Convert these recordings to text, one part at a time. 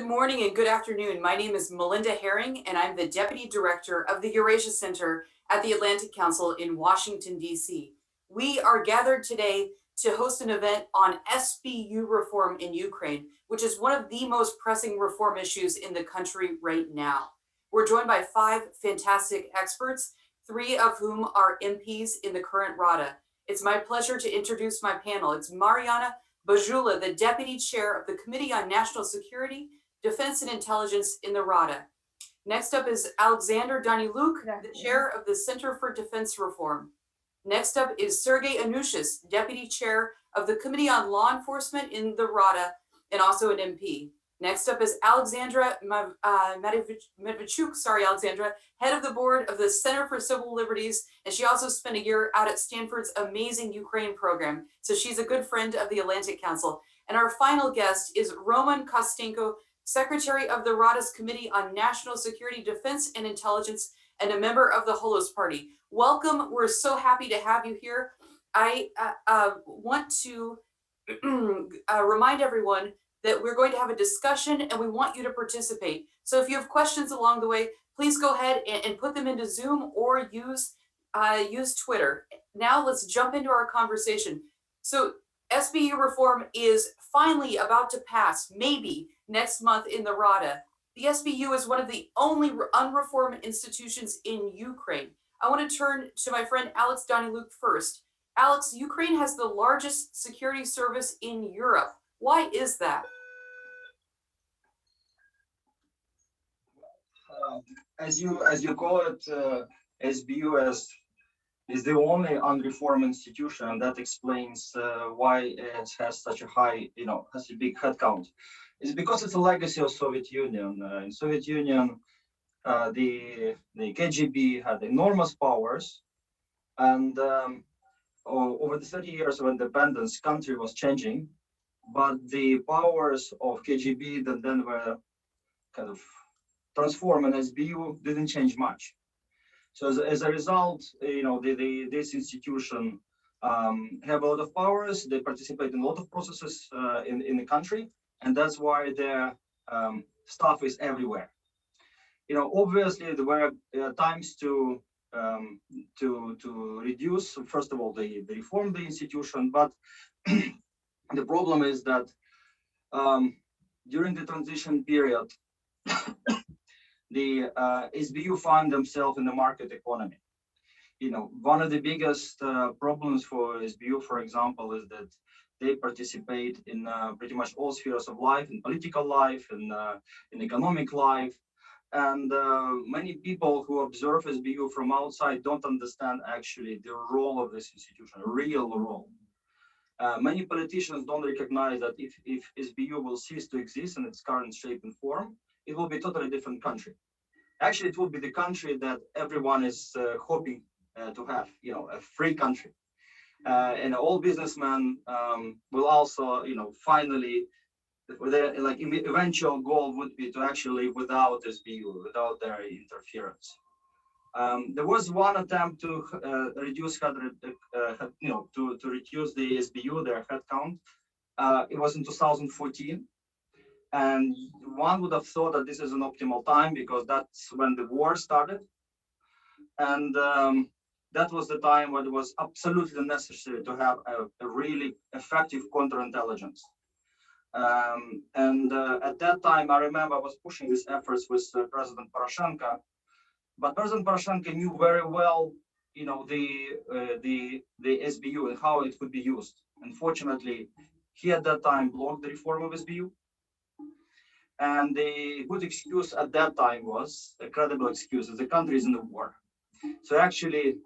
Good morning and good afternoon. My name is Melinda Haring, and I'm the Deputy Director of the Eurasia Center at the Atlantic Council in Washington, D.C. We are gathered today to host an event on SBU reform in Ukraine, which is one of the most pressing reform issues in the country right now. We're joined by 5 fantastic experts, 3 of whom are MPs in the current Rada. It's my pleasure to introduce my panel. It's Mariana Bajula, the Deputy Chair of the Committee on National Security, Defense and Intelligence in the Rada. Next up is Oleksandr Danylyuk, the Chair of the Center for Defense Reform. Next up is Sergii Ionushas, Deputy Chair of the Committee on Law Enforcement in the Rada and also an MP. Next up is Alexandra Medvedchuk, Alexandra, head of the board of the Center for Civil Liberties, and she also spent a year out at Stanford's amazing Ukraine program, so she's a good friend of the Atlantic Council. And our final guest is Roman Kostenko, Secretary of the Rada's Committee on National Security, Defense and Intelligence, and a member of the Holos Party. Welcome, we're so happy to have you here. I want to remind everyone that we're going to have a discussion and we want you to participate. So if you have questions along the way, please go ahead and put them into Zoom or use Twitter. Now let's jump into our conversation. So SBU reform is finally about to pass, maybe next month in the Rada. The SBU is one of the only unreformed institutions in Ukraine. I want to turn to my friend Alex Danylyuk first. Alex, Ukraine has the largest security service in Europe. Why is that? As you call it, SBU is the only unreformed institution, and that explains why it has such a high, has a big headcount. It's because it's a legacy of Soviet Union. In Soviet Union, the KGB had enormous powers, and over the 30 years of independence, country was changing, but the powers of KGB that then were kind of transformed in SBU didn't change much. So as a result, this institution have a lot of powers. They participate in a lot of processes in the country, and that's why their stuff is everywhere. Obviously there were times to reduce, first of all, the reform the institution, but the problem is that during the transition period, the SBU find themselves in the market economy. One of the biggest problems for SBU, for example, is that they participate in pretty much all spheres of life, in political life, in economic life. And many people who observe SBU from outside don't understand actually the role of this institution, real role. Many politicians don't recognize that if SBU will cease to exist in its current shape and form, it will be a totally different country. Actually, it will be the country that everyone is hoping to have, a free country. And all businessmen will also, finally, their eventual goal would be to actually live without SBU, without their interference. There was one attempt to reduce to reduce the SBU, their headcount. It was in 2014. And one would have thought that this is an optimal time because that's when the war started. And that was the time when it was absolutely necessary to have a really effective counterintelligence. At that time, I remember I was pushing these efforts with President Poroshenko, but President Poroshenko knew very well, the SBU and how it would be used. Unfortunately, he at that time blocked the reform of SBU. And the good excuse at that time was, a credible excuse, is the country is in the war. So actually,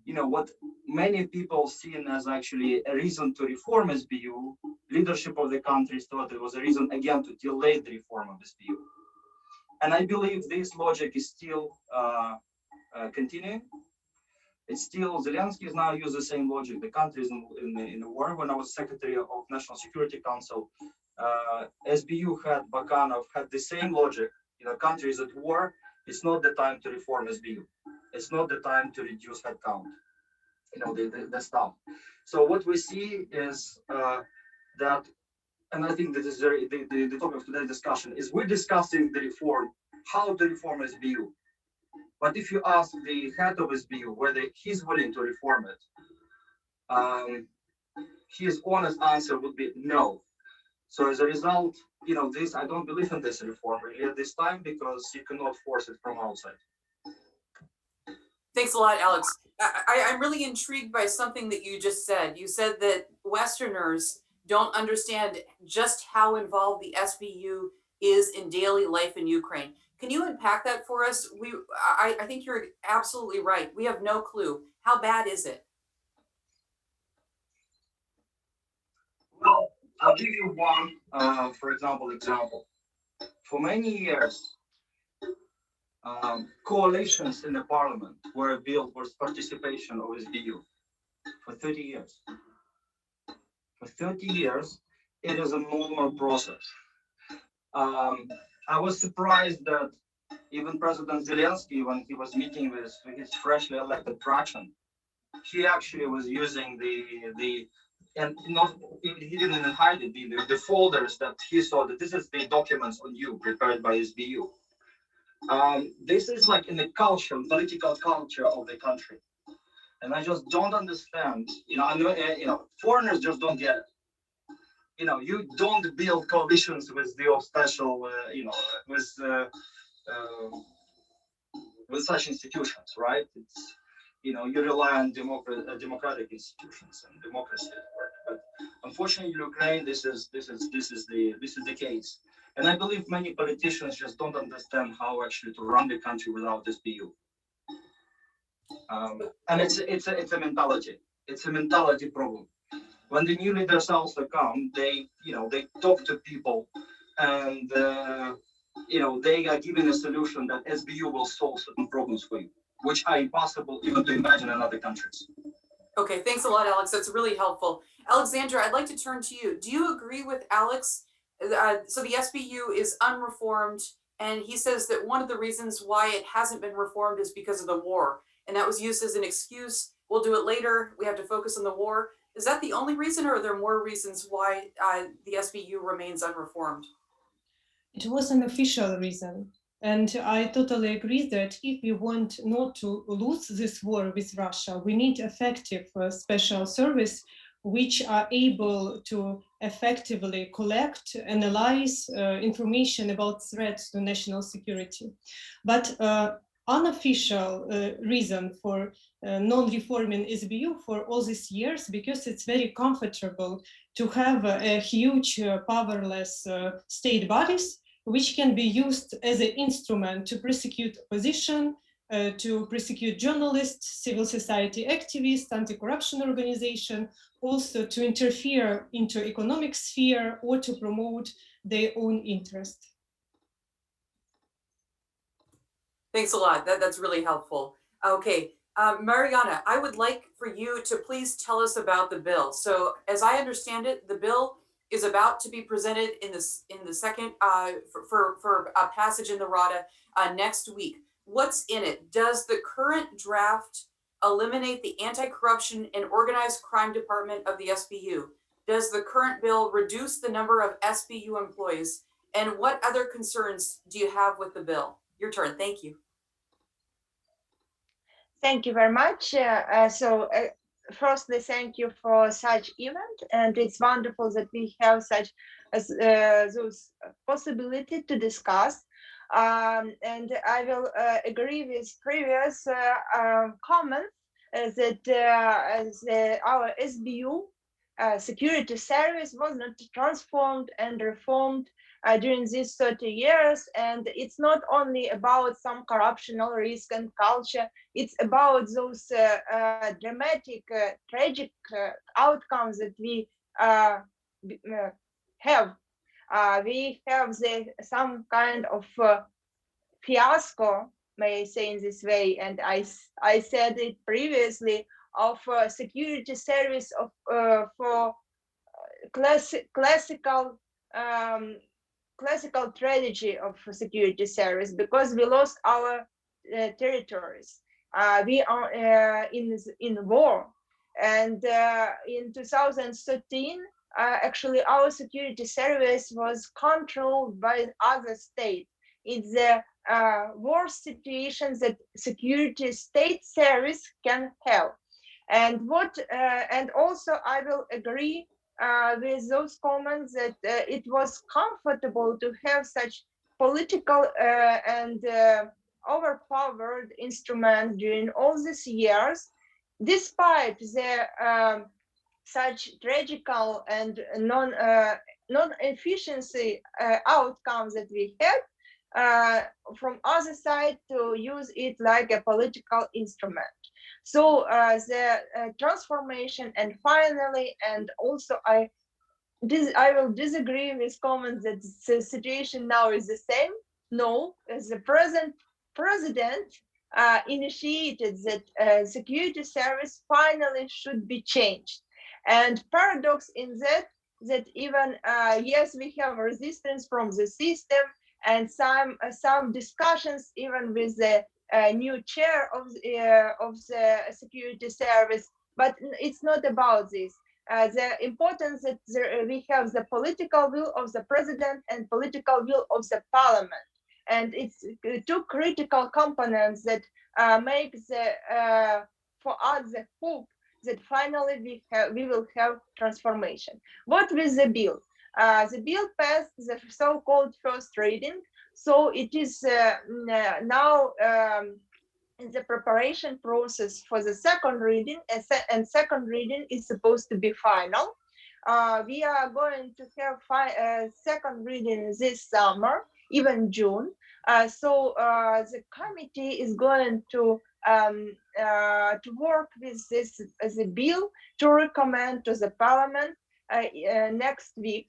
what many people seen as actually a reason to reform SBU, leadership of the country thought it was a reason again to delay the reform of SBU. And I believe this logic is still continuing. It's still, Zelensky is now using the same logic. The country is in the war. When I was Secretary of National Security Council, SBU had Bakanov had the same logic. Country is at war. It's not the time to reform SBU. It's not the time to reduce headcount. The staff. So what we see is that and I think this is the topic of today's discussion, is we're discussing the reform, how to reform SBU. But if you ask the head of SBU whether he's willing to reform it, his honest answer would be no. So as a result, this, I don't believe in this reform really at this time, because you cannot force it from outside. Thanks a lot, Alex. I'm really intrigued by something that you just said. You said that Westerners don't understand just how involved the SBU is in daily life in Ukraine. Can you unpack that for us? I think you're absolutely right. We have no clue. How bad is it? Well, I'll give you one, for example. For many years, coalitions in the parliament were built for participation of SBU for 30 years. For 30 years, it is a normal process. I was surprised that even President Zelensky, when he was meeting with his freshly elected fraction, he actually was using and not, he didn't even hide it, the folders that he saw that this is the documents on you prepared by SBU. This is like in the culture, political culture of the country. And I just don't understand, foreigners just don't get it. You don't build coalitions with the special, with such institutions, right? It's, you rely on democratic institutions and democracy at work. But unfortunately, in Ukraine, this is the case. And I believe many politicians just don't understand how actually to run the country without SBU. And it's a mentality. It's a mentality problem. When the new leaders also come, they talk to people, and they are given a solution that SBU will solve certain problems for you, which are impossible even to imagine in other countries. Okay, thanks a lot, Alex. That's really helpful. Alexandra, I'd like to turn to you. Do you agree with Alex? So the SBU is unreformed, and he says that one of the reasons why it hasn't been reformed is because of the war, and that was used as an excuse. We'll do it later. We have to focus on the war. Is that the only reason, or are there more reasons why the SBU remains unreformed? It was an official reason. And I totally agree that if we want not to lose this war with Russia, we need effective special service which are able to effectively collect, analyze information about threats to national security. But unofficial reason for non-reforming SBU for all these years, because it's very comfortable to have a huge powerless state bodies which can be used as an instrument to prosecute opposition, to prosecute journalists, civil society activists, anti-corruption organization, also to interfere into economic sphere or to promote their own interest. Thanks a lot. That's really helpful. Okay, Mariana, I would like for you to please tell us about the bill. So as I understand it, the bill is about to be presented in the second for a passage in the Rada next week. What's in it? Does the current draft eliminate the anti-corruption and organized crime department of the SBU? Does the current bill reduce the number of SBU employees? And what other concerns do you have with the bill? Your turn. Thank you. Thank you very much. Firstly, thank you for such event, and it's wonderful that we have such those possibility to discuss. And I will agree with previous comments that our SBU security service was not transformed and reformed during these 30 years. And it's not only about some corruptional risk and culture, it's about those dramatic, tragic outcomes that we have. We have some kind of fiasco, may I say in this way, and I said it previously, of security service of for classical strategy of security service, because we lost our territories. We are in war, and in 2013 actually our security service was controlled by other states. It's the worst situation that security state service can have. And also I will agree with those comments that it was comfortable to have such political and overpowered instrument during all these years, despite the such tragical and non-efficiency outcomes that we had. From other side, to use it like a political instrument. So the transformation, and finally, and also I will disagree with comments that the situation now is the same. No, as the present president initiated that security service finally should be changed. And paradox in that even yes, we have resistance from the system and some discussions even with the new chair of the security service, but it's not about this. The importance that we have the political will of the president and political will of the parliament, and it's two critical components that make the for us the hope that finally we will have transformation. What with the bill? The bill passed the so-called first reading, so it is now in the preparation process for the second reading, and second reading is supposed to be final. We are going to have second reading this summer, even June. So the committee is going to work with this as a bill to recommend to the parliament next week.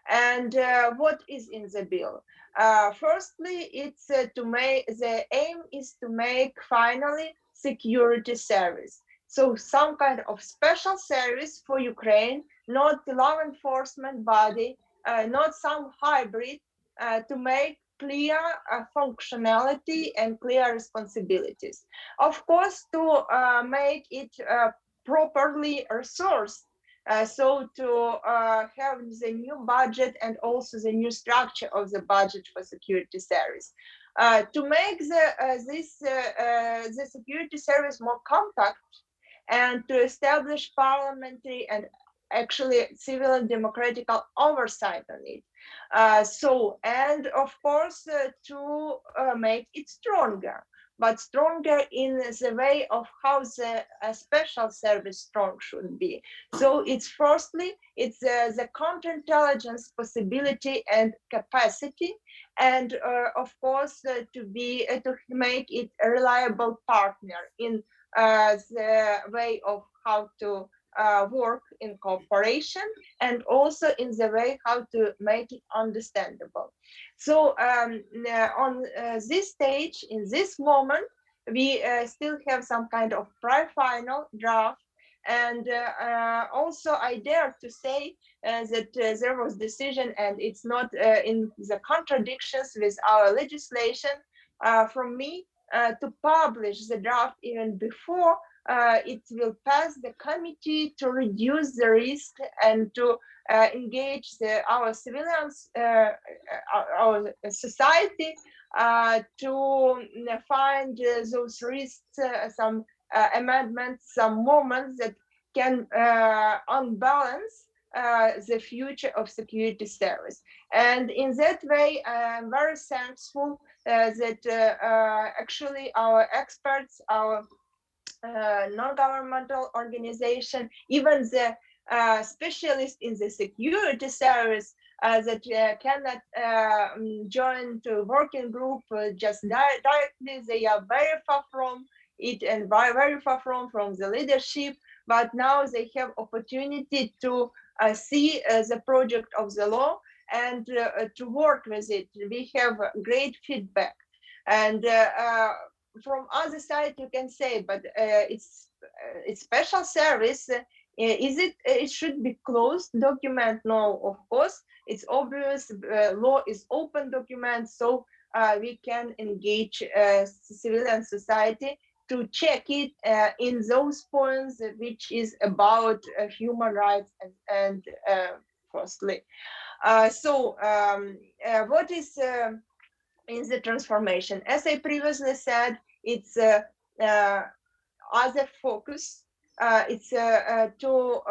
And what is in the bill? Firstly, it's the aim is to make finally security service. So some kind of special service for Ukraine, not the law enforcement body, not some hybrid, to make clear functionality and clear responsibilities. Of course, to make it properly resourced. So to have the new budget and also the new structure of the budget for security service. To make the security service more compact and to establish parliamentary and actually civil and democratic oversight on it. And of course, to make it stronger, but stronger in the way of how the special service strong should be. So it's firstly, it's the counterintelligence possibility and capacity, and of course to make it a reliable partner in the way of how to work in cooperation, and also in the way how to make it understandable. So on this stage, in this moment, we still have some kind of pre-final draft. And also I dare to say that there was decision, and it's not in the contradictions with our legislation from me to publish the draft even before it will pass the committee, to reduce the risk and to engage our civilians, our society, to find those risks, some amendments, some moments that can unbalance the future of security service. And in that way, I'm very thankful that actually our experts, our non-governmental organization, even the specialists in the security service that cannot join to working group just directly, they are very far from it and very far from the leadership, but now they have opportunity to see the project of the law and to work with it. We have great feedback. And from other side, you can say, but it's special service. Is it? It should be closed document. No, of course, it's obvious. Law is open document, so we can engage civilian society to check it in those points which is about human rights and firstly. What is in the transformation? As I previously said, it's other focus. It's to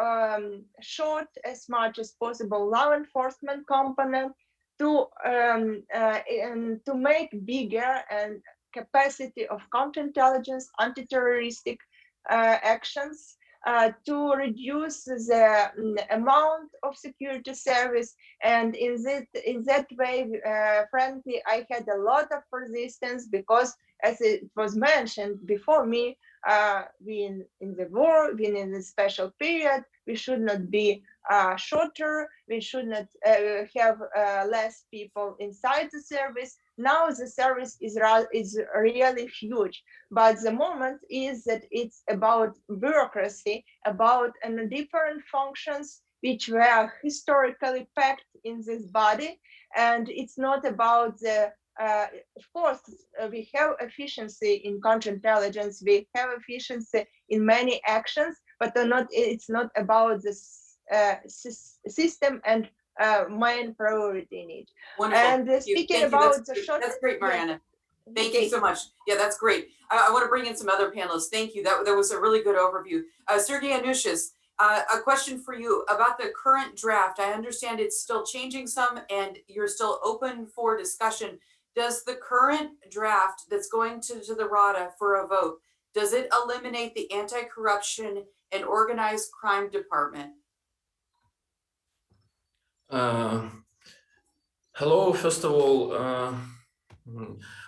short as much as possible law enforcement component, to make bigger and capacity of counterintelligence, anti-terroristic actions, to reduce the amount of security service. And in that way, frankly, I had a lot of resistance because, as it was mentioned before me, being in the war, being in the special period, we should not be shorter, we should not have less people inside the service. Now the service is really huge, but the moment is that it's about bureaucracy, about different functions which were historically packed in this body, and it's not about the of course, we have efficiency in counterintelligence, we have efficiency in many actions, but it's not about this system and main priority in it. Wonderful. And speaking about the short, that's great, Mariana. Thank you so much. Yeah, that's great. I want to bring in some other panelists. Thank you. That was a really good overview. Sergii Ionushas, a question for you about the current draft. I understand it's still changing some and you're still open for discussion. Does the current draft that's going to the Rada for a vote, does it eliminate the anti-corruption and organized crime department? Hello, first of all,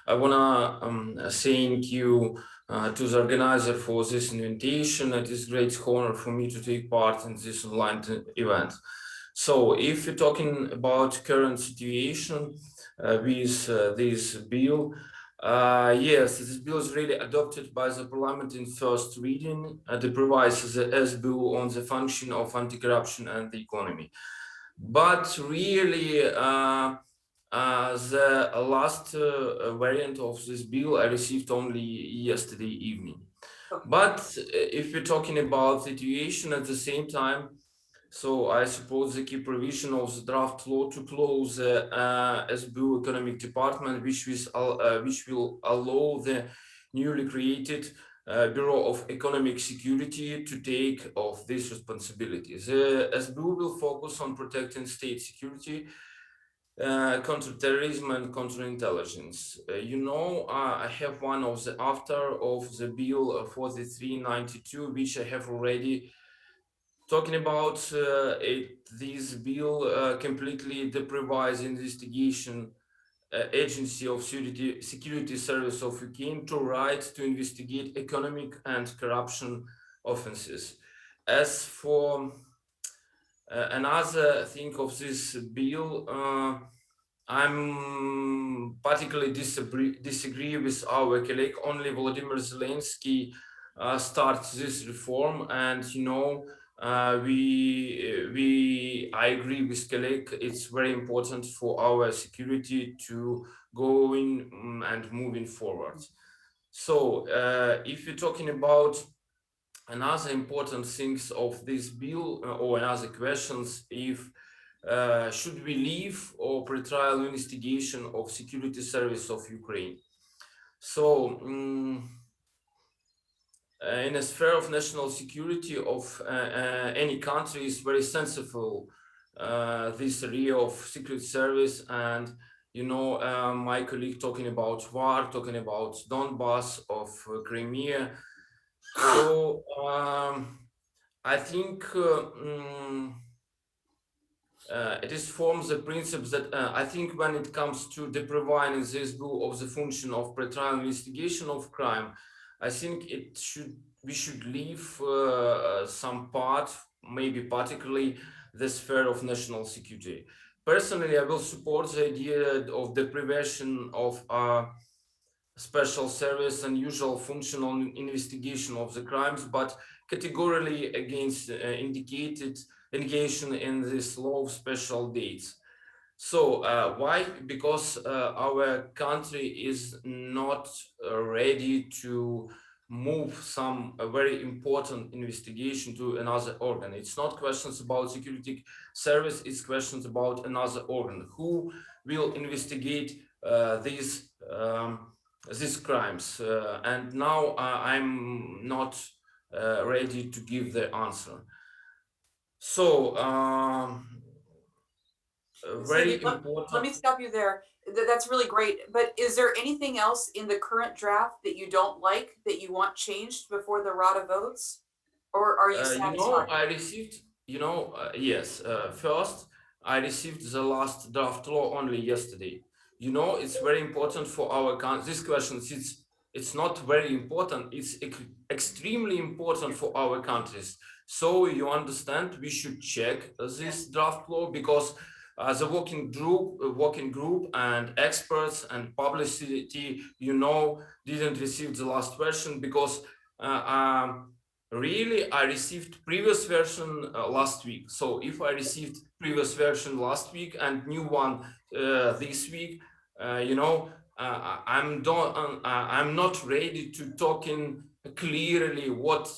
I wanna thank you to the organizer for this invitation. It is a great honor for me to take part in this online event. So if you're talking about current situation with this bill, yes, this bill is really adopted by the parliament in first reading. It provides the SBU on the function of anti-corruption and the economy. But really, the last variant of this bill I received only yesterday evening. But if we're talking about situation at the same time, so I suppose the key provision of the draft law to close the SBU economic department, which will allow the newly created Bureau of Economic Security to take off this responsibility. The SBU will focus on protecting state security, counterterrorism and counterintelligence. I have one of the author of the bill 4392, which I have already talking about. This bill completely deprives investigation agency of security service of Ukraine to right to investigate economic and corruption offenses. As for another thing of this bill, I'm particularly disagree with our colleague. Only Volodymyr Zelensky starts this reform, and I agree with colleague. It's very important for our security to go in and moving forward. So if you're talking about another important things of this bill or another questions, if should we leave or pre-trial investigation of security service of Ukraine? So in a sphere of national security of any country is very sensitive this area of secret service, and my colleague talking about war, talking about Donbass of Crimea. So I think it is forms the principles that I think when it comes to depriving this bill of the function of pre-trial investigation of crime, I think we should leave some part, maybe particularly the sphere of national security. Personally, I will support the idea of deprivation of special service and usual functional investigation of the crimes, but categorically against indicated engagement in this law of special dates. So why? Because our country is not ready to move some very important investigation to another organ. It's not questions about security service, it's questions about another organ. Who will investigate these crimes? And now I'm not ready to give the answer. So very Sergei, important. let me stop you there. That's really great. But is there anything else in the current draft that you don't like, that you want changed before the Rada votes? Or are you satisfied? I received, yes, first, I received the last draft law only yesterday. It's very important for our country. This question, it's not very important, it's extremely important for our countries. So you understand, we should check this draft law, because the working group and experts and publicity, didn't receive the last version, because really, I received previous version last week. So if I received previous version last week and new one this week, I'm not ready to talk in clearly what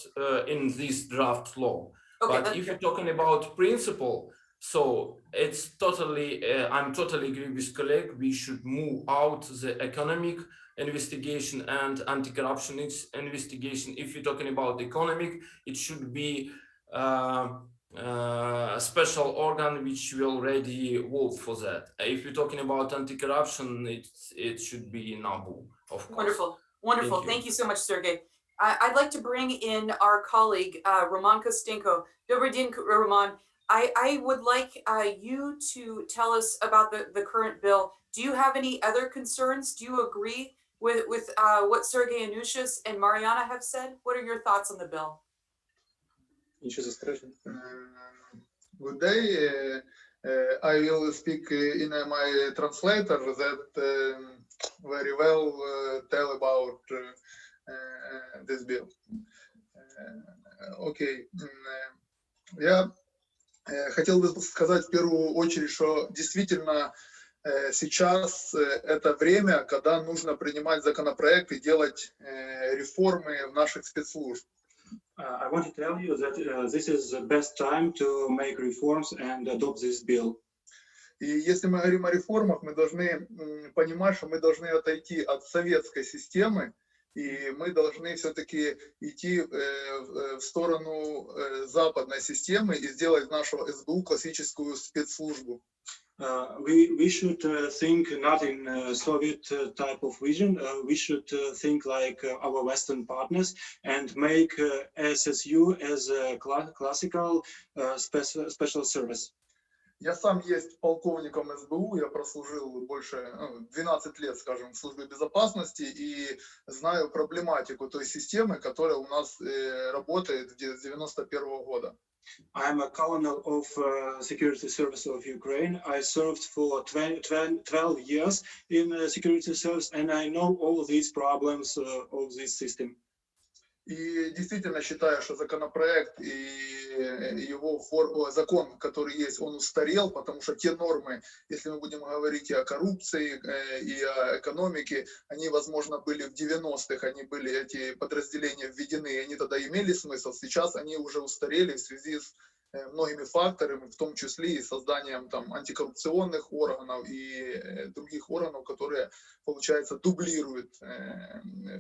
in this draft law. Okay, But if you're talking about principle, so it's totally, I'm totally agree with colleague. We should move out the economic investigation and anti-corruption investigation. If you're talking about economic, it should be a special organ which will already vote for that. If you're talking about anti-corruption, it should be NABU, of course. Wonderful, wonderful. Thank you so much, Sergei. I'd like to bring in our colleague, Roman Kostenko. Dobry din, Roman. I would like you to tell us about the current bill. Do you have any other concerns? Do you agree with what Sergii Ionushas and Mariana have said? What are your thoughts on the bill? Good day. I will speak in my translator that very well tell about this bill. Окей. Я хотел бы сказать в первую очередь, что действительно сейчас это время, когда нужно принимать законопроекты, делать реформы в наших спецслужб. I want to tell you that this is the best time to make reforms and adopt this bill. И если мы говорим о реформах, мы должны понимать, что мы должны отойти от советской системы, и мы должны все-таки идти в сторону западной системы и сделать нашу СБУ классическую спецслужбу. We should think not in Soviet type of vision. We should think like our Western partners and make SSU as a classical special service. Я сам есть полковником СБУ, я прослужил больше 12 лет, скажем, в службе безопасности и знаю проблематику той системы, которая у нас работает с 91 года. I'm a colonel of Security Service of Ukraine. I served for 12 years in Security Service, and I know all these problems of this system. И действительно считаю, что законопроект и его закон, который есть, он устарел, потому что те нормы, если мы будем говорить и о коррупции, и о экономике, они, возможно, были в 90-х, эти подразделения введены, и они тогда имели смысл. Сейчас они уже устарели в связи с многими факторами, в том числе и созданием там антикоррупционных органов и других органов, которые, получается, дублируют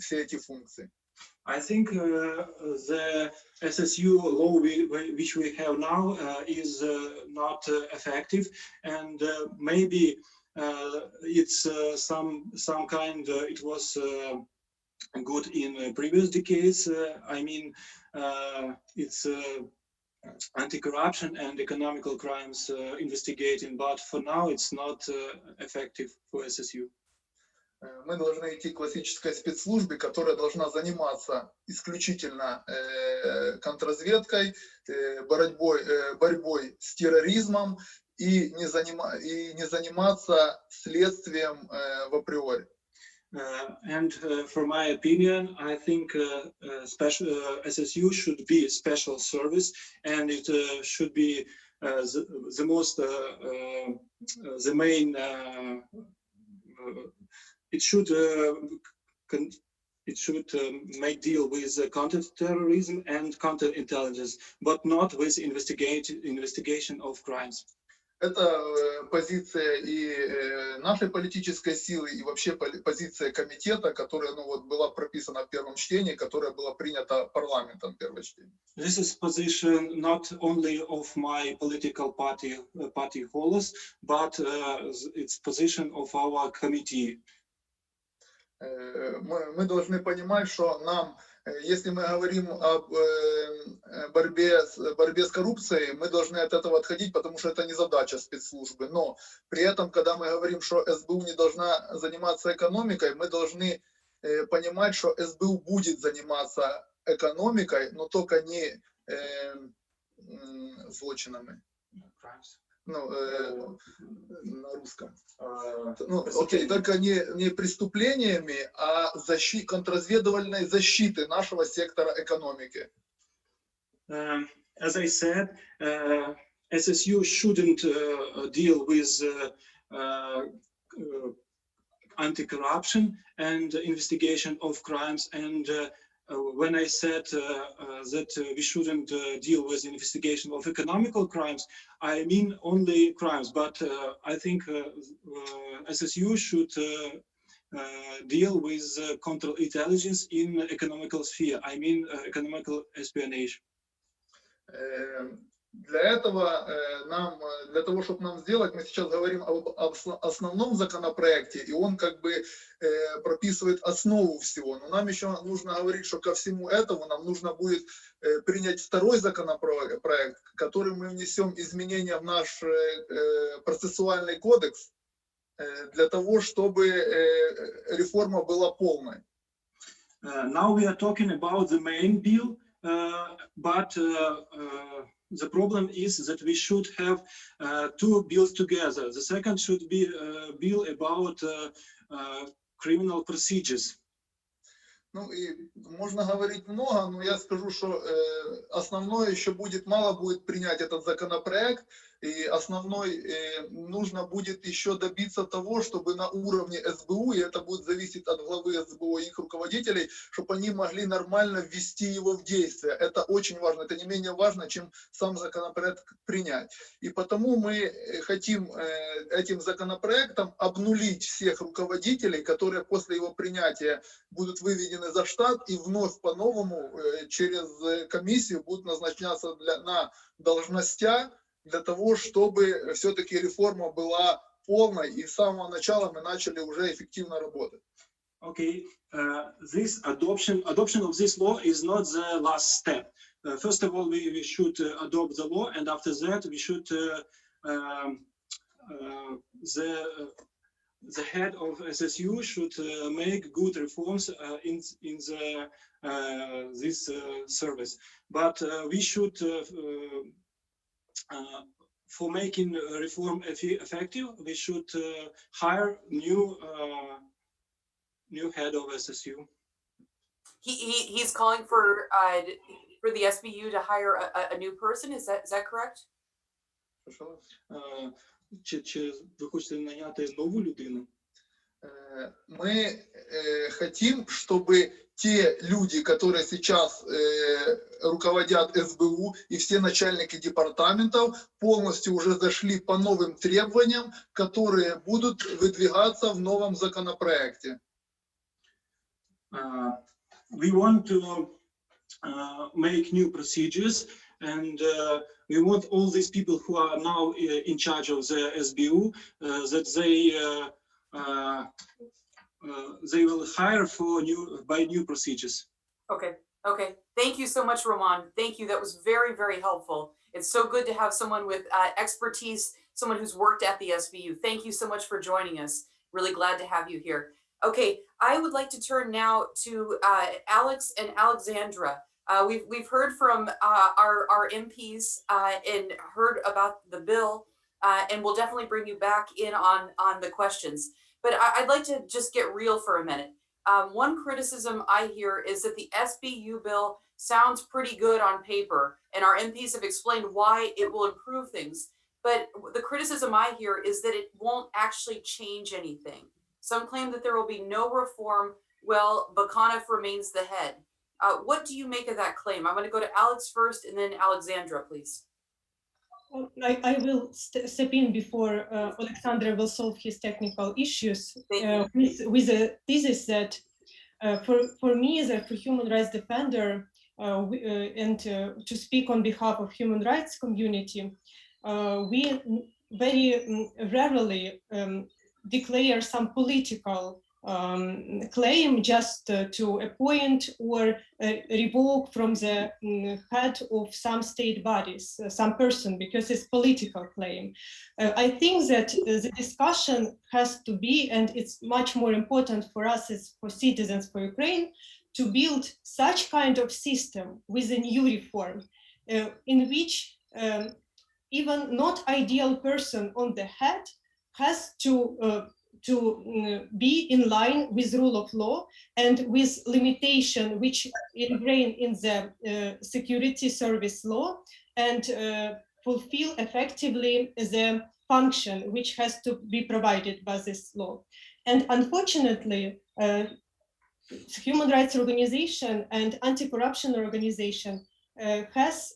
все эти функции. I think the SSU law which we have now is not effective, and maybe it's some kind. It was good in previous decades. I mean, it's anti-corruption and economical crimes investigating, but for now it's not effective for SSU. Мы должны идти к классической спецслужбе, которая должна заниматься исключительно контрразведкой, борьбой с терроризмом и не заниматься следствием в априори. And for my opinion, I think SSU should be a special service, and it should be the main. It should it should make deal with counterterrorism and counterintelligence, but not with investigation of crimes. Это позиция и нашей политической силы, и вообще позиция комитета, которая была прописана в первом чтении, которая была принята парламентом в первом чтении. This is position not only of my political party holders, but it's position of our committee. Мы должны понимать, что нам, если мы говорим об борьбе с коррупцией, мы должны от этого отходить, потому что это не задача спецслужбы. Но при этом, когда мы говорим, что СБУ не должна заниматься экономикой, мы должны понимать, что СБУ будет заниматься экономикой, но только не злочинами. На русском. Только не преступлениями, а контрразведывательной защиты нашего сектора экономики. As I said, SSU shouldn't deal with anti-corruption and investigation of crimes. And when I said that we shouldn't deal with investigation of economical crimes, I mean only crimes. But I think SSU should deal with counterintelligence in economical sphere. I mean economical espionage. Для того, чтобы нам сделать, мы сейчас говорим об основном законопроекте, и он как бы прописывает основу всего. Но нам еще нужно говорить, что ко всему этому нам нужно будет принять второй законопроект, который мы внесем изменения в наш процессуальный кодекс, для того, чтобы реформа была полной. Now we are talking about the main bill, but the problem is that we should have two bills together. The second should be a bill about criminal procedures. Ну и можно говорить много, но я скажу, что основное еще мало будет принять этот законопроект, и основной нужно будет еще добиться того, чтобы на уровне СБУ, и это будет зависеть от главы СБУ и их руководителей, чтобы они могли нормально ввести его в действие. Это очень важно, это не менее важно, чем сам законопроект принять. И потому мы хотим этим законопроектом обнулить всех руководителей, которые после его принятия будут выведены за штат и вновь по-новому через комиссию будут назначаться на должностях для того, чтобы все-таки реформа была полной и с самого начала мы начали уже эффективно работать. Okay, this adoption of this law is not the last step. First of all, we should adopt the law, and after that, we should the head of SSU should make good reforms in this service. But we should, for making reform effective, we should hire new head of SSU. He's calling for the SBU to hire a new person. Is that correct? Чи ви хочете наняти нову людину? Мы хотим, чтобы те люди, которые сейчас руководят СБУ и все начальники департаментов полностью уже зашли по новым требованиям, которые будут выдвигаться в новом законопроекте. We want to make new procedures, and we want all these people who are now in charge of the SBU that they will hire by new procedures. Okay. Thank you so much, Roman. Thank you. That was very, very helpful. It's so good to have someone with expertise, someone who's worked at the SBU. Thank you so much for joining us. Really glad to have you here. Okay, I would like to turn now to Alex and Alexandra. We've heard from our MPs and heard about the bill, and we'll definitely bring you back in on the questions. But I'd like to just get real for a minute. One criticism I hear is that the SBU bill sounds pretty good on paper, and our MPs have explained why it will improve things. But the criticism I hear is that it won't actually change anything. Some claim that there will be no reform Well, Bakhanov remains the head. What do you make of that claim? I'm going to go to Alex first and then Alexandra, please. I will step in before Alexandra will solve his technical issues with the thesis that for me as a human rights defender and to speak on behalf of human rights community, we very rarely declare some political claim just to appoint or revoke from the head of some state bodies, some person, because it's political claim. I think that the discussion has to be, and it's much more important for us as for citizens for Ukraine, to build such kind of system with a new reform in which even not ideal person on the head has to be in line with rule of law and with limitation which ingrained in the security service law and fulfill effectively the function which has to be provided by this law. And unfortunately, human rights organization and anti-corruption organization has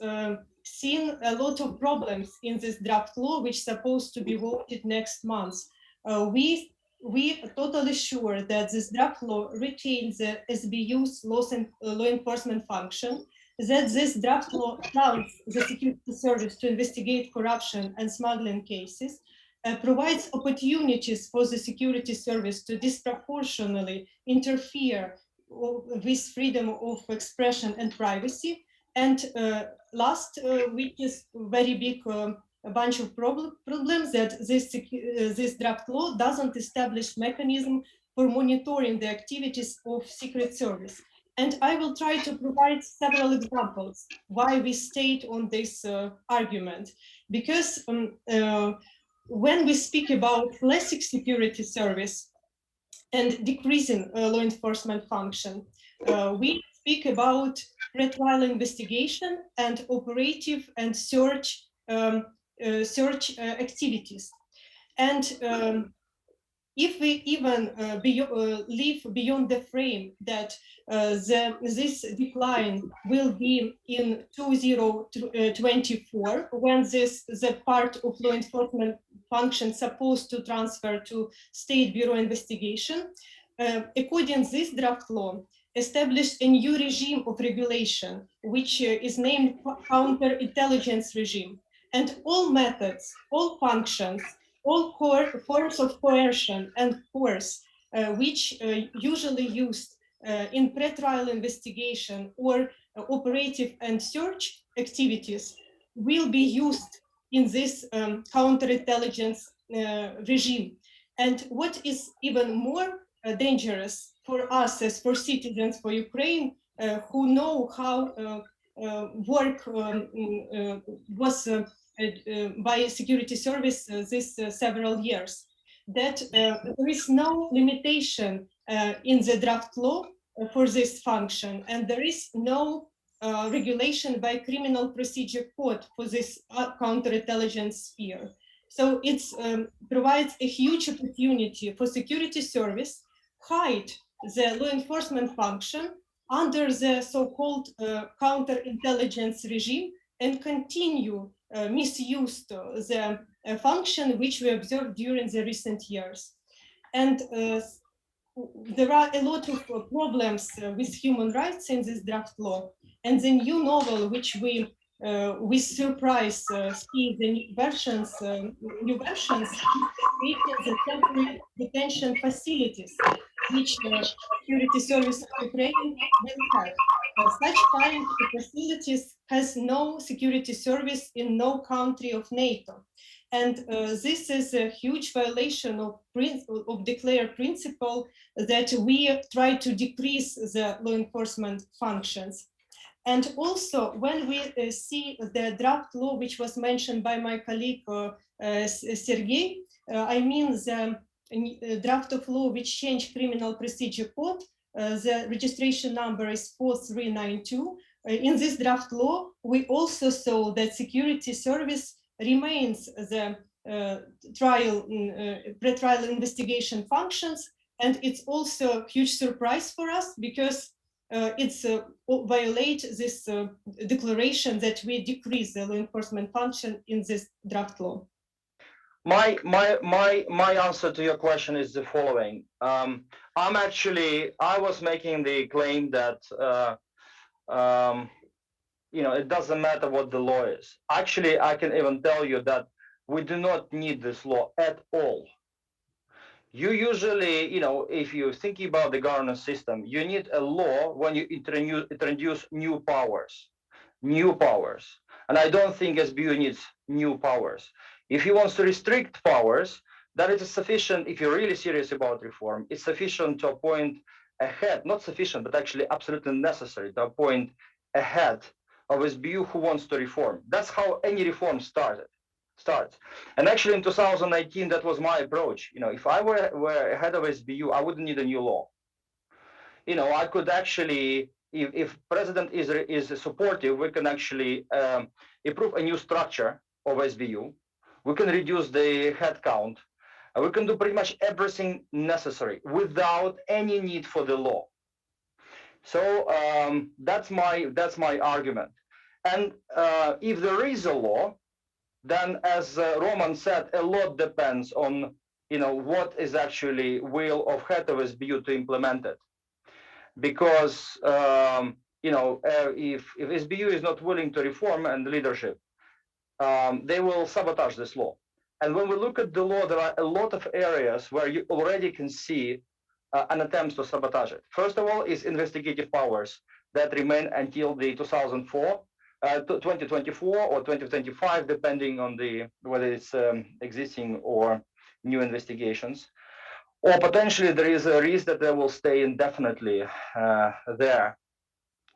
seen a lot of problems in this draft law, which is supposed to be voted next month. We are totally sure that this draft law retains the SBU's law enforcement function, that this draft law allows the security service to investigate corruption and smuggling cases, provides opportunities for the security service to disproportionately interfere with freedom of expression and privacy. And last week is very big a bunch of problems that this draft law doesn't establish mechanism for monitoring the activities of Secret Service. And I will try to provide several examples why we stayed on this argument. Because when we speak about less security service and decreasing law enforcement function, we speak about pre-trial investigation and operative and search activities. And if we even live beyond the frame that this decline will be in 2024, when the part of law enforcement function supposed to transfer to State Bureau investigation, according to this draft law, established a new regime of regulation, which is named counterintelligence regime. And all methods, all functions, all forms of coercion and force, which usually used in pre-trial investigation or operative and search activities, will be used in this counterintelligence regime. And what is even more dangerous for us as for citizens for Ukraine who know how work was by security service this several years, that there is no limitation in the draft law for this function, and there is no regulation by criminal procedure code for this counterintelligence sphere. So it provides a huge opportunity for security service hide the law enforcement function under the so-called counterintelligence regime and continue misused the function which we observed during the recent years. And there are a lot of problems with human rights in this draft law. And the new novel, which we with surprise see the new versions creating the temporary detention facilities, which security service of Ukraine will have. Such kind of facilities has no security service in no country of NATO. And this is a huge violation of declared principle that we try to decrease the law enforcement functions. And also, when we see the draft law, which was mentioned by my colleague Sergei, I mean the draft of law which changed criminal procedure code, the registration number is 4392. In this draft law, we also saw that security service remains the pre-trial investigation functions And it's also a huge surprise for us because it's violate this declaration that we decrease the law enforcement function in this draft law. My answer to your question is the following. I was making the claim that it doesn't matter what the law is. Actually, I can even tell you that we do not need this law at all. You usually, if you're thinking about the governance system, you need a law when you introduce new powers. And I don't think SBU needs new powers. If he wants to restrict powers, that is sufficient. If you're really serious about reform, it's sufficient to appoint a head, not sufficient, but actually absolutely necessary to appoint a head of SBU who wants to reform. That's how any reform starts. And actually in 2019, that was my approach. If I were head of SBU, I wouldn't need a new law. I could actually, if president is supportive, we can actually approve a new structure of SBU. We can reduce the head count. And we can do pretty much everything necessary without any need for the law. So that's my argument. And if there is a law, then as Roman said, a lot depends on what is actually will of head of SBU to implement it. Because if SBU is not willing to reform and leadership, they will sabotage this law. And when we look at the law, there are a lot of areas where you already can see an attempt to sabotage it. First of all, is investigative powers that remain until the 2024 or 2025, depending on whether it's existing or new investigations. Or potentially there is a risk that they will stay indefinitely there.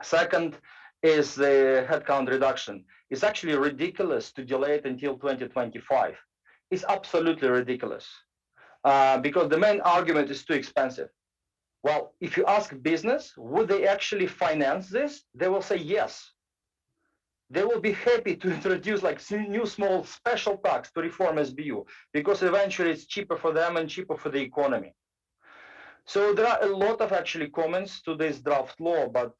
Second is the headcount reduction. It's actually ridiculous to delay it until 2025. It's absolutely ridiculous because the main argument is too expensive. Well, if you ask business, would they actually finance this? They will say yes. They will be happy to introduce like new small special tax to reform SBU because eventually it's cheaper for them and cheaper for the economy. So there are a lot of actually comments to this draft law, but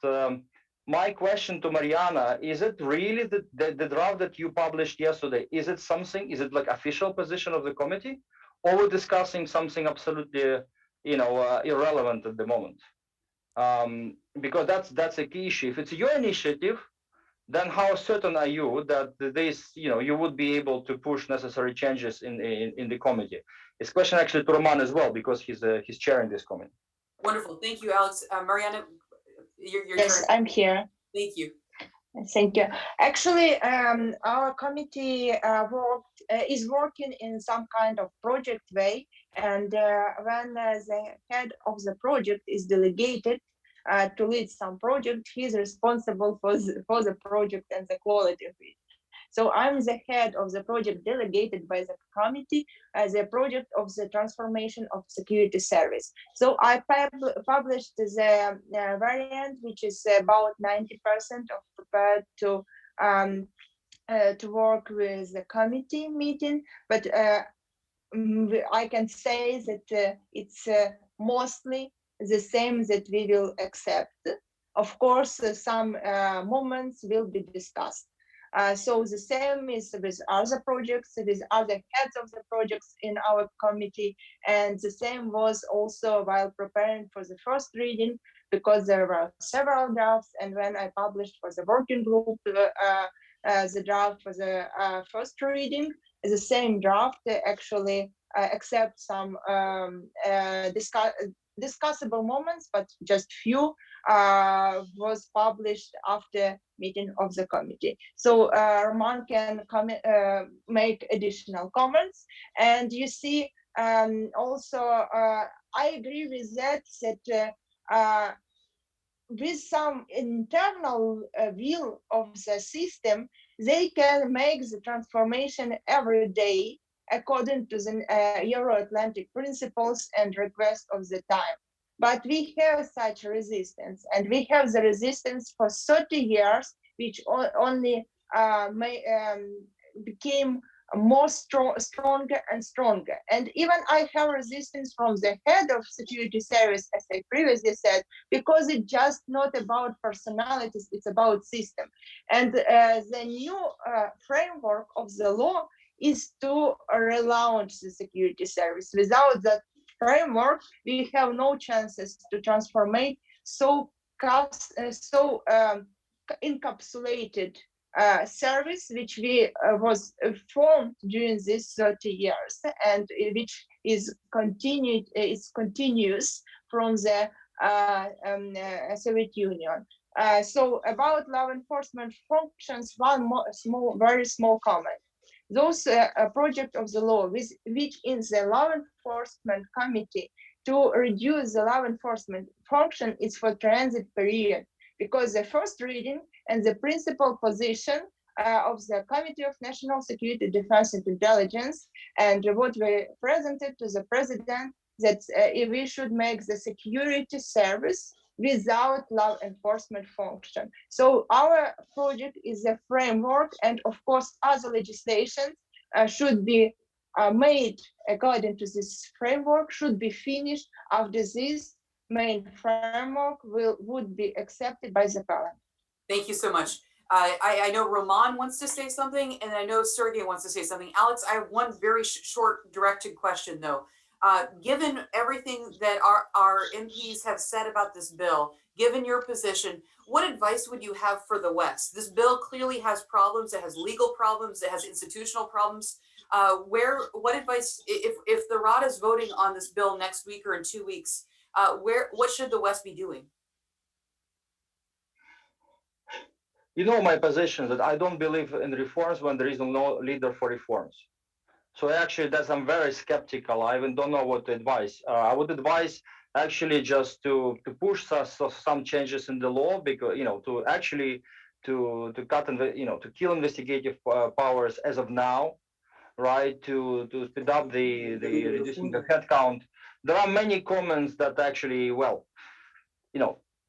my question to Mariana, is it really the draft that you published yesterday? Is it like official position of the committee, or we're discussing something absolutely, irrelevant at the moment? Because that's a key issue. If it's your initiative, then how certain are you that this, you would be able to push necessary changes in the committee? It's a question actually to Roman as well, because he's chairing this committee. Wonderful, thank you, Alex. Mariana, your Yes, turn. I'm here. Thank you. Thank you. Actually, our committee is working in some kind of project way, and when the head of the project is delegated to lead some project, he's responsible for the project and the quality of it. So I'm the head of the project delegated by the committee as a project of the transformation of security service. So I published the variant, which is about 90% of prepared to work with the committee meeting, but I can say that it's mostly the same that we will accept. Of course, some moments will be discussed. So the same is with other projects, with other heads of the projects in our committee, and the same was also while preparing for the first reading, because there were several drafts, and when I published for the working group the draft for the first reading, the same draft actually except some discussable moments, but just few, was published after meeting of the committee. So Roman can make additional comments. And you see, also, I agree with that, with some internal will of the system, they can make the transformation every day according to the Euro-Atlantic principles and request of the time. But we have such resistance, and we have the resistance for 30 years, which only became stronger and stronger. And even I have resistance from the head of security service, as I previously said, because it's just not about personalities, it's about system. And the new framework of the law is to relaunch the security service. Without that framework, we have no chances to transform so encapsulated service which was formed during these 30 years and which is continuous from the Soviet Union. So about law enforcement functions, one very small comment. Those project of the law which in the law enforcement committee to reduce the law enforcement function is for transit period, because the first reading and the principal position of the Committee of National Security, Defense and Intelligence, and what we presented to the president, that we should make the security service without law enforcement function. So our project is a framework, and of course other legislation should be made according to this framework, should be finished after this main framework would be accepted by the parliament. Thank you so much. I know Roman wants to say something, and I know Sergei wants to say something. Alex, I have one very short directed question though. Given everything that our MPs have said about this bill, given your position, what advice would you have for the West? This bill clearly has problems. It has legal problems. It has institutional problems. What advice, if the Rada is voting on this bill next week or in 2 weeks, what should the West be doing? You know my position that I don't believe in reforms when there is no leader for reforms. So actually, I'm very skeptical. I even don't know what to advise. I would advise actually just to push some changes in the law, because to actually to cut and to kill investigative powers as of now, right? To speed up the reducing the headcount. There are many comments that actually, well,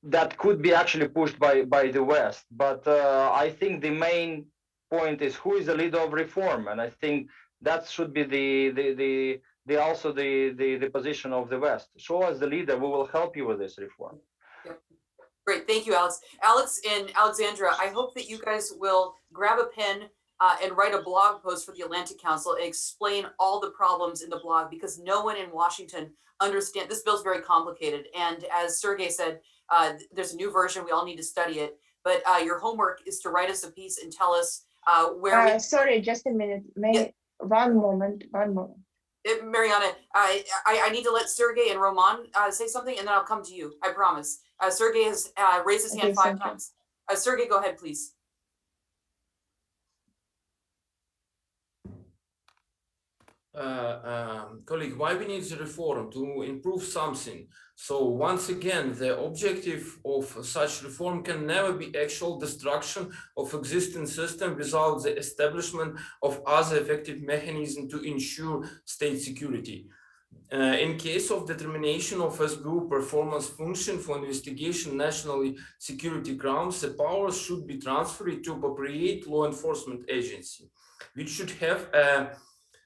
that could be actually pushed by the West. But I think the main point is who is the leader of reform, and I think that should be the position of the West. Show us the leader. We will help you with this reform. Yep. Great, thank you, Alex. Alex and Alexandra, I hope that you guys will grab a pen and write a blog post for the Atlantic Council and explain all the problems in the blog, because no one in Washington understands. This bill is very complicated, and as Sergei said, there's a new version. We all need to study it. But your homework is to write us a piece and tell us where. Sorry, just a minute. One moment. Mariana, I need to let Sergei and Roman say something, and then I'll come to you. I promise. Sergei has raised his hand 5 times. Sergei, go ahead, please. Colleague, why we need the reform? To improve something. So once again, the objective of such reform can never be actual destruction of existing system without the establishment of other effective mechanisms to ensure state security. In case of determination of SBU performance function for investigation nationally security crimes, the powers should be transferred to appropriate law enforcement agency, which should have a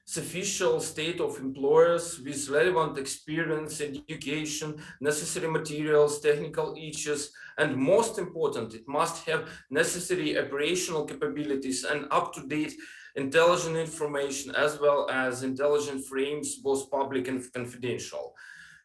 sufficient state of employers with relevant experience, education, necessary materials, technical issues, and most important, it must have necessary operational capabilities and up-to-date intelligent information, as well as intelligent frames, both public and confidential.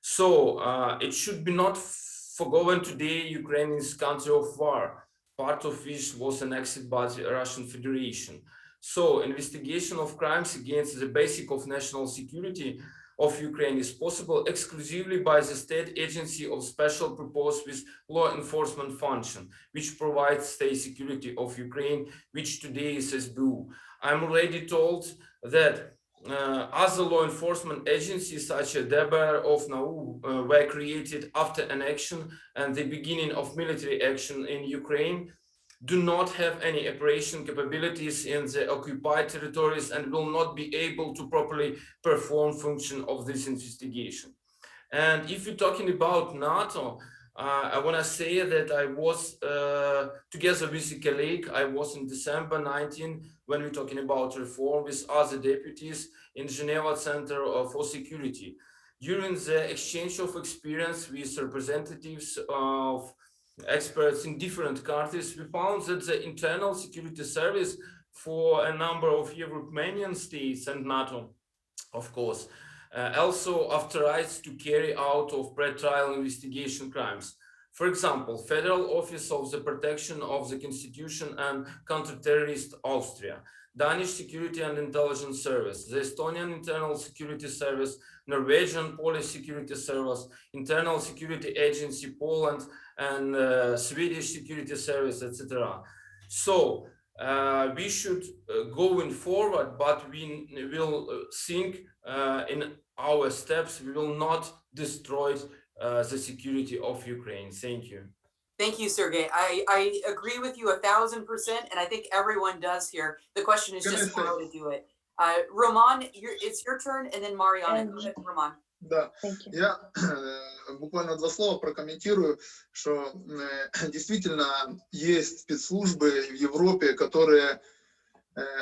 So it should be not forgotten today, Ukraine is country of war, part of which was annexed by the Russian Federation. So investigation of crimes against the basic of national security of Ukraine is possible exclusively by the state agency of special purpose with law enforcement function, which provides state security of Ukraine, which today is SBU. I'm already told that other law enforcement agencies such as DBR of NAU were created after annexion and the beginning of military action in Ukraine, do not have any operation capabilities in the occupied territories and will not be able to properly perform function of this investigation. And if you're talking about NATO, I want to say that I was together with a colleague. I was in December 19 when we're talking about reform with other deputies in Geneva Center for Security. During the exchange of experience with representatives of experts in different countries, we found that the internal security service for a number of European states and NATO, of course, also authorized to carry out of pre-trial investigation crimes. For example, Federal Office of the Protection of the Constitution and Counterterrorist Austria, Danish Security and Intelligence Service, the Estonian Internal Security Service, Norwegian Police Security Service, Internal Security Agency Poland, and Swedish Security Service, etc. So we should going forward, but we will think in our steps, we will not destroy the security of Ukraine. Thank you. Thank you, Sergei. I agree with you 1000%, and I think everyone does here. The question is just how to do it. Roman, it's your turn, and then Mariana. Go ahead, Roman. Да, я буквально два слова прокомментирую, что действительно есть спецслужбы в Европе, которые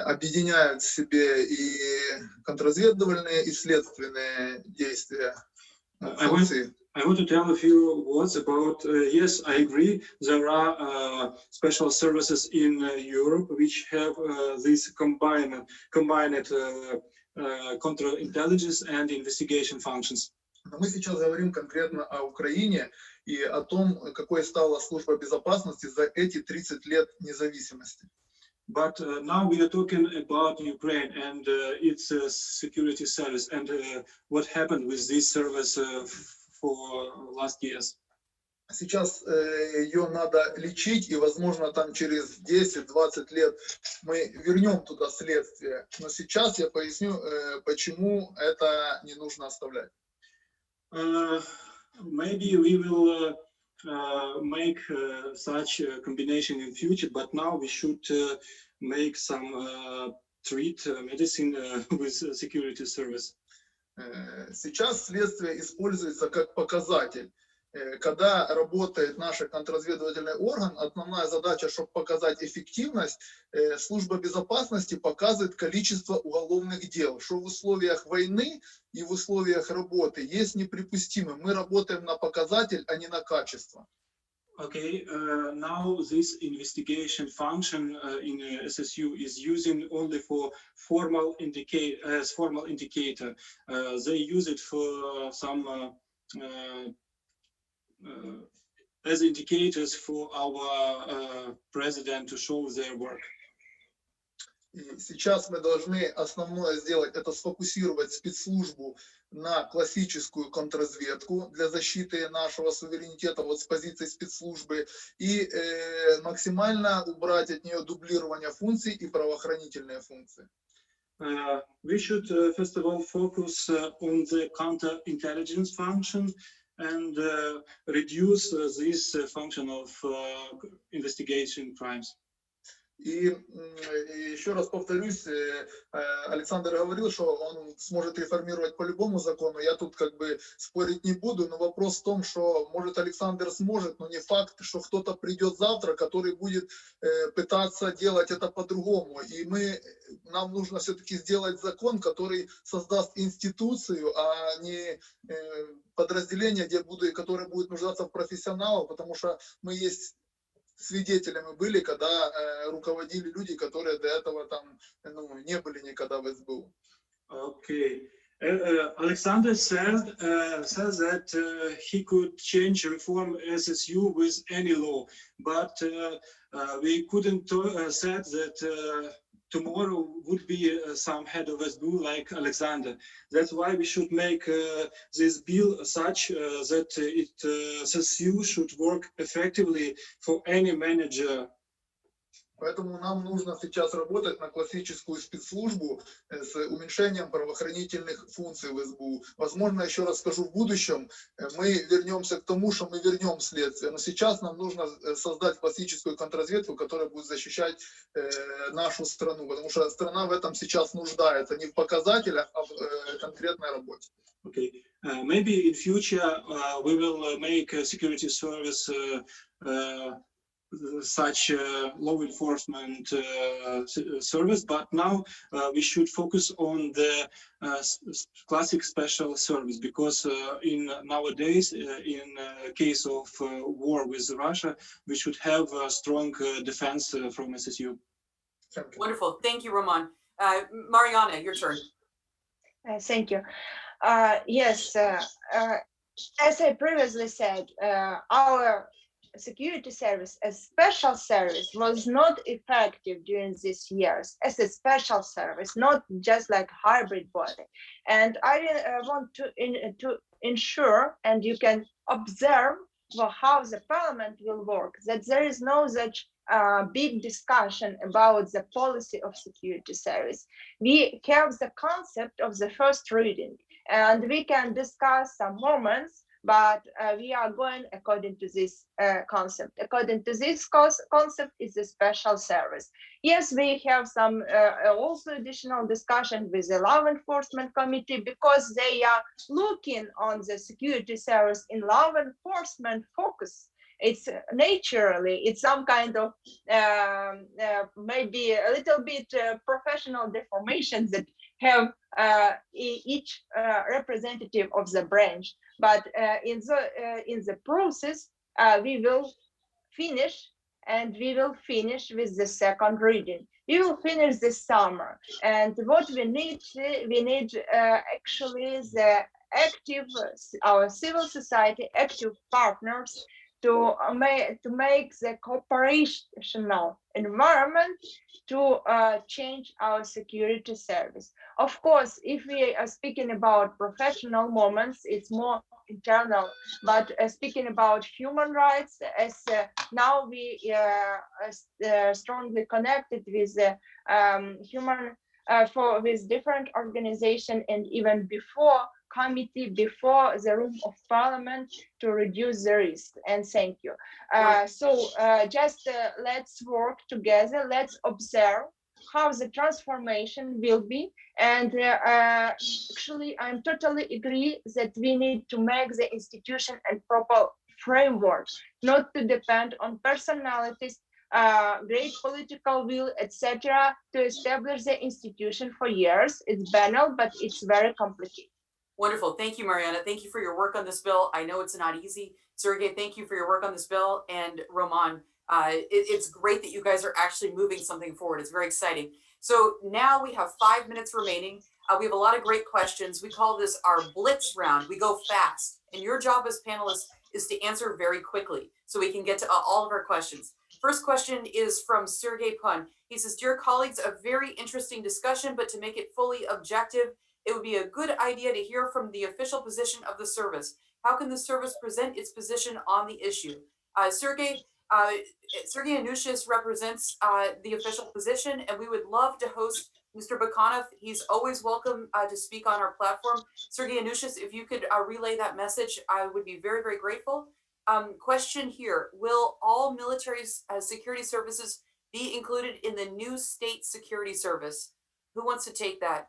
объединяют в себе и контрразведывательные, и следственные действия, функции. I want to tell a few words about, yes, I agree, there are special services in Europe which have these combined counterintelligence and investigation functions. Но мы сейчас говорим конкретно о Украине и о том, какой стала служба безопасности за эти 30 лет независимости. But now we are talking about Ukraine and its security service and what happened with this service for last years. Сейчас ее надо лечить, и, возможно, там через 10-20 лет мы вернем туда следствие. Но сейчас я поясню, почему это не нужно оставлять. Maybe we will make such a combination in future, but now we should make some medicine with security service. Сейчас следствие используется как показатель. Когда работает наш контрразведывательный орган, основная задача, чтобы показать эффективность, служба безопасности показывает количество уголовных дел, что в условиях войны и в условиях работы есть неприпустимым. Мы работаем на показатель, а не на качество. Okay, now this investigation function in SSU is using only for formal indicator. They use it for some as indicators for our president to show their work. И сейчас мы должны основное сделать, это сфокусировать спецслужбу на классическую контрразведку для защиты нашего суверенитета вот с позиции спецслужбы и максимально убрать от нее дублирование функций и правоохранительные функции. We should first of all focus on the counterintelligence function and reduce this function of investigation crimes. И еще раз повторюсь, Александр говорил, что он сможет реформировать по любому закону. Я тут как бы спорить не буду, но вопрос в том, что может Александр сможет, но не факт, что кто-то придет завтра, который будет пытаться делать это по-другому. И нам нужно все-таки сделать закон, который создаст институцию, а не подразделение, которое будет нуждаться в профессионалах, потому что мы есть свидетелями были, когда руководили люди, которые до этого там не были никогда в СБУ. Okay. Alexandra says that he could change reform SSU with any law, but we couldn't said that tomorrow would be some head of SBU like Alexander. That's why we should make this bill such that SSU should work effectively for any manager. Поэтому нам нужно сейчас работать на классическую спецслужбу с уменьшением правоохранительных функций в СБУ. Возможно, еще раз скажу, в будущем мы вернемся к тому, что мы вернем следствие. Но сейчас нам нужно создать классическую контрразведку, которая будет защищать нашу страну. Потому что страна в этом сейчас нуждается. Не в показателях, а в конкретной работе. Okay, maybe in future we will make a security service such law enforcement service, but now we should focus on the classic special service, because in nowadays, in case of war with Russia, we should have a strong defense from SSU. Wonderful. Thank you, Roman. Mariana, your turn. Thank you. Yes, as I previously said, our security service as special service was not effective during these years as a special service, not just like hybrid body. And I want to ensure, and you can observe how the parliament will work, that there is no such big discussion about the policy of security service. We have the concept of the first reading, and we can discuss some moments, but we are going according to this concept. According to this concept is a special service. Yes, we have some also additional discussion with the law enforcement committee, because they are looking on the security service in law enforcement focus. It's naturally, it's some kind of maybe a little bit professional deformation that have each representative of the branch. But in the process, we will finish, and we will finish with the second reading. We will finish this summer, and what we need actually the active, our civil society, active partners to make the cooperational environment to change our security service. Of course, if we are speaking about professional moments, it's more internal, but speaking about human rights, as now we are strongly connected with human with different organizations, and even before committee, before the room of parliament, to reduce the risk. And thank you. Just let's work together, let's observe how the transformation will be. And actually, I'm totally agree that we need to make the institution and proper framework, not to depend on personalities, great political will, etc., to establish the institution for years. It's banal, but it's very complicated. Wonderful. Thank you, Mariana. Thank you for your work on this bill. I know it's not easy. Sergei, thank you for your work on this bill. And Roman, it's great that you guys are actually moving something forward. It's very exciting. So now we have 5 minutes remaining. We have a lot of great questions. We call this our Blitz Round. We go fast. And your job as panelists is to answer very quickly so we can get to all of our questions. First question is from Sergei Pun. He says, dear colleagues, a very interesting discussion, but to make it fully objective, it would be a good idea to hear from the official position of the service. How can the service present its position on the issue? Sergei Ionushas represents the official position, and we would love to host Mr. Bakanov. He's always welcome to speak on our platform. Sergei Ionushas, if you could relay that message, I would be very, very grateful. Question here, will all military security services be included in the new state security service? Who wants to take that?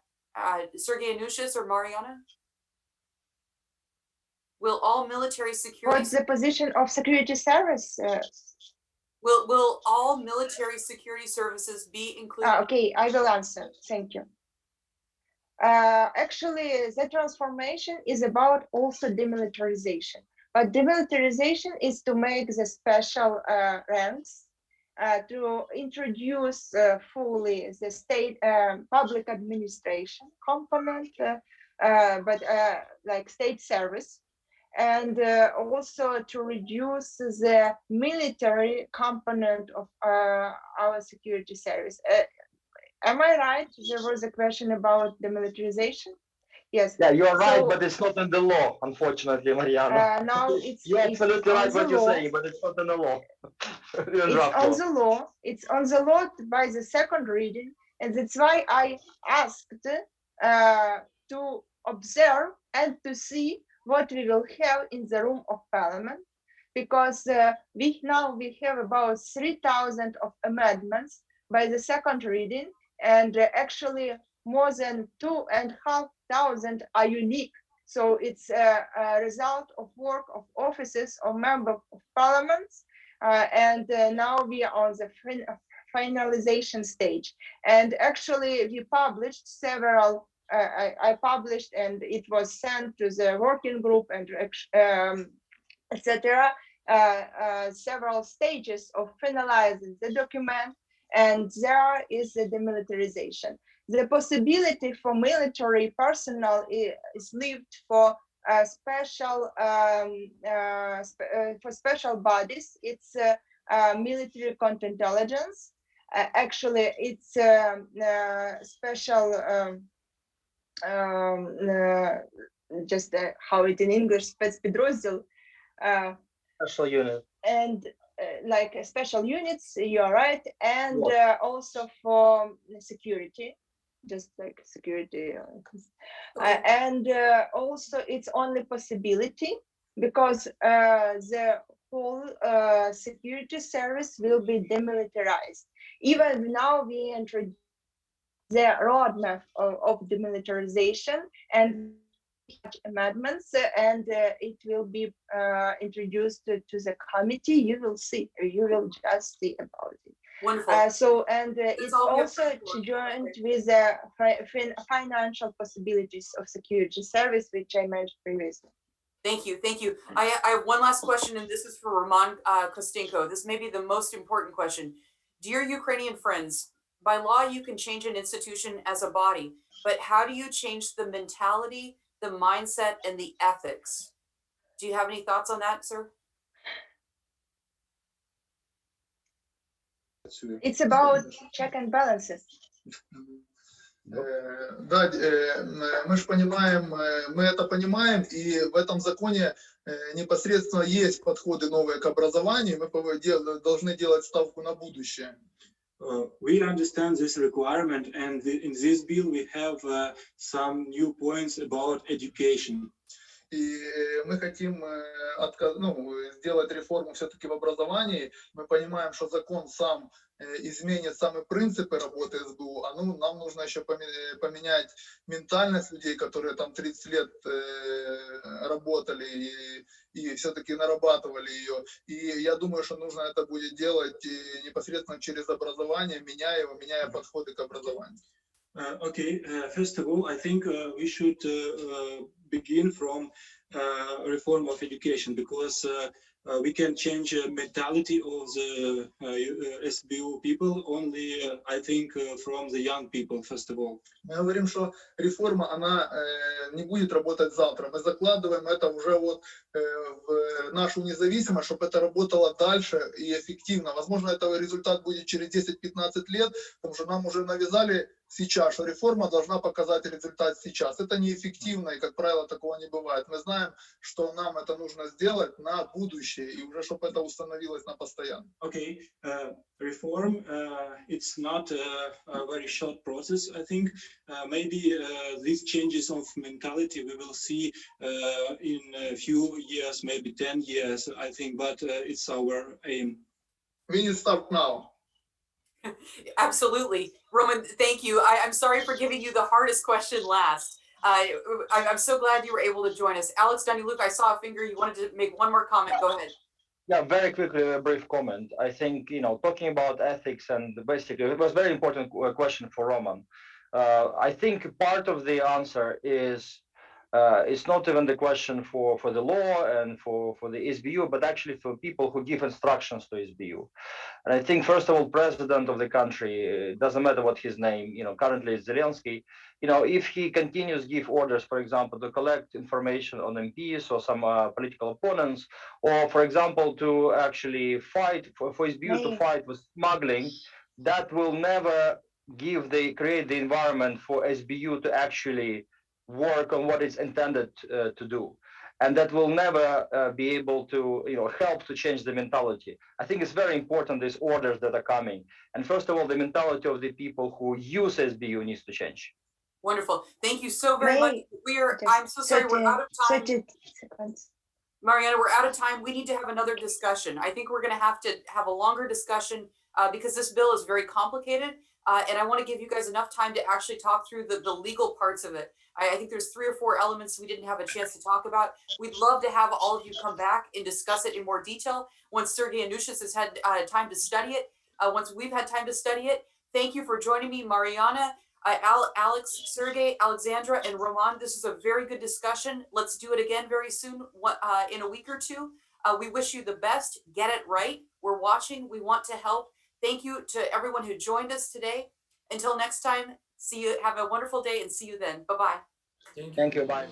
Sergei Ionushas or Mariana? Will all military security... What's the position of security service? Will all military security services be included? Okay, I will answer. Thank you. Actually, the transformation is about also demilitarization. But demilitarization is to make the special ranks, to introduce fully the state public administration component, but like state service, and also to reduce the military component of our security service. Am I right? There was a question about demilitarization. Yes. Yeah, you're right, but it's not in the law, unfortunately, Mariana. Now it's you're absolutely right what you're saying, but it's not in the law. It's on the law by the second reading, and that's why I asked to observe and to see what we will have in the room of parliament, because we have about 3,000 of amendments by the second reading, and actually more than 2,500 are unique. So it's a result of work of offices or members of parliaments, and now we are on the finalization stage. And actually, we published several. I published, and it was sent to the working group and etc. Several stages of finalizing the document, and there is the demilitarization. The possibility for military personnel is left for special for special bodies. It's military counterintelligence. Actually, it's special. Just how it in English, spецпідрозділ. Special unit. And like special units, you're right, and also for security, just like security, and also it's only possibility because the whole security service will be demilitarized. Even now we introduce the roadmap of demilitarization and amendments, and it will be introduced to the committee. You will see, you will just see about it. Wonderful. So, and it's also joined with the financial possibilities of security service, which I mentioned previously. Thank you. Thank you. I have one last question, and this is for Roman Kostenko. This may be the most important question. Dear Ukrainian friends, by law, you can change an institution as a body, but how do you change the mentality, the mindset, and the ethics? Do you have any thoughts on that, sir? It's about check and balances. Да, мы же понимаем, мы это понимаем, и в этом законе непосредственно есть подходы новые к образованию, мы должны делать ставку на будущее. We understand this requirement, and in this bill we have some new points about education. И мы хотим сделать реформу все-таки в образовании. Мы понимаем, что закон сам изменит самые принципы работы СБУ, а нам нужно еще поменять ментальность людей, которые там 30 лет работали и все-таки нарабатывали ее. И я думаю, что нужно это будет делать непосредственно через образование, меняя подходы к образованию. First of all, I think we should begin from reform of education, because we can change the mentality of the SBU people only, I think, from the young people, first of all. Мы говорим, что реформа, она не будет работать завтра. Мы закладываем это уже вот в нашу независимость, чтобы это работало дальше и эффективно. Возможно, этого результат будет через 10-15 лет, потому что нам уже навязали сейчас, что реформа должна показать результат сейчас. Это неэффективно, и, как правило, такого не бывает. Мы знаем, что нам это нужно сделать на будущее, и уже чтобы это установилось на постоянно. Reform, it's not a very short process, I think. Maybe these changes of mentality we will see in a few years, maybe 10 years, I think, but it's our aim. We need to start now. Absolutely. Roman, thank you. I'm sorry for giving you the hardest question last. I'm so glad you were able to join us. Alex Danylyuk, I saw a finger. You wanted to make one more comment. Go ahead. Yeah, very quickly, a brief comment. I think, talking about ethics, and basically, it was a very important question for Roman. I think part of the answer is it's not even the question for the law and for the SBU, but actually for people who give instructions to SBU. And I think, first of all, president of the country, it doesn't matter what his name, currently it's Zelensky, if he continues to give orders, for example, to collect information on MPs or some political opponents, or, for example, to actually fight for SBU to fight with smuggling, that will never create the environment for SBU to actually work on what it's intended to do, and that will never be able to help to change the mentality. I think it's very important, these orders that are coming, and first of all, the mentality of the people who use SBU needs to change. Wonderful. Thank you so very much. I'm so sorry, we're out of time. 30 seconds. Mariana, we're out of time. We need to have another discussion. I think we're going to have a longer discussion because this bill is very complicated, and I want to give you guys enough time to actually talk through the legal parts of it. I think there's 3 or 4 elements we didn't have a chance to talk about. We'd love to have all of you come back and discuss it in more detail once Sergii Ionushas has had time to study it, once we've had time to study it. Thank you for joining me, Mariana, Alex, Sergei, Alexandra, and Roman. This is a very good discussion. Let's do it again very soon, in a week or 2. We wish you the best. Get it right. We're watching. We want to help. Thank you to everyone who joined us today. Until next time, see you. Have a wonderful day and see you then. Bye-bye. Thank you. Bye.